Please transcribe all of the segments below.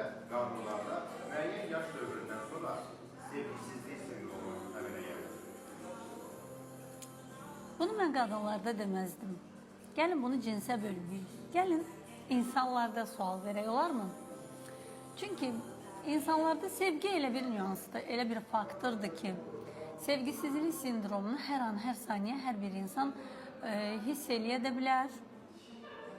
və qadınlarda müəyyən yaş dövründən sonra sevgisizlik sindromu əmələ gəlir. Bunu mən qadınlarda deməzdim. Gəlin bunu cinsə bölməyik. Gəlin insanlarda sual verək, olarmı? Çünki insanlarda sevgi elə bir nüansdır, elə bir faktordur ki, sevgisizlik sindromunu hər an, hər saniyə hər bir insan hiss eləyə də bilər,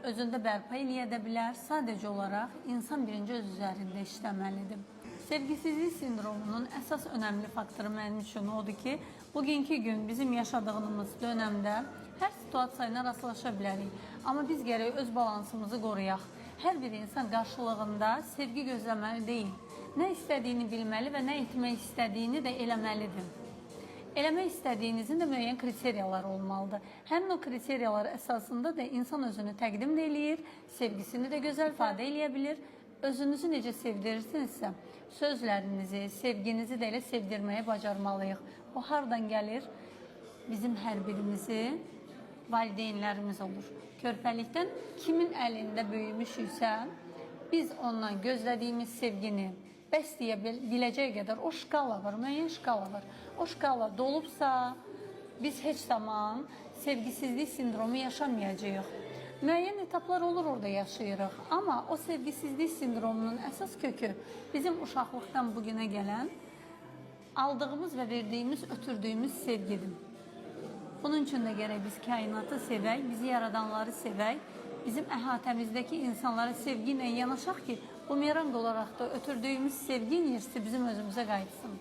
özündə bərpa eləyə də bilər. Sadəcə olaraq insan birinci öz üzərində işləməlidir. Sevgisizlik sindromunun əsas önəmli faktoru mənim üçün odur ki, bugünkü gün bizim yaşadığımız dönəmdə hər situasiya ilə rastlaşa bilərik. Amma biz gərək öz balansımızı qoruyaq. Hər bir insan qarşılığında sevgi gözləməli deyil. Nə istədiyini bilməli və nə etmək istədiyini də eləməlidir. Eləmək istədiyinizin də müəyyən kriteriyaları olmalıdır. Həmin o kriteriyalar əsasında da insan özünü təqdim də eləyir, sevgisini də gözəl ifadə eləyə bilir. Özünüzü necə sevdirirsinizsə, sözlərinizi, sevginizi də elə sevdirməyi bacarmalıyıq. O hardan gəlir? Bizim hər birimizi valideynlərimiz olur. Körpəlikdən kimin əlində böyümüşüksə, biz ondan gözlədiyimiz sevgini bəsləyə biləcək qədər o şkala var, müəyyən şkala var. O şkala dolubsa, biz heç zaman sevgisizlik sindromu yaşamayacağıq. Müəyyən etaplar olur, orada yaşayırıq. Amma o sevgisizlik sindromunun əsas kökü bizim uşaqlıqdan bugünə gələn aldığımız və verdiyimiz, ötürdüyümüz sevgidir. Bunun üçün də gərək biz kainatı sevək, bizi yaradanları sevək, bizim əhatəmizdəki insanlara sevgi ilə yanaşaq ki, bumerang olaraq da ötürdüyümüz sevgi irsi bizim özümüzə qayıtsın.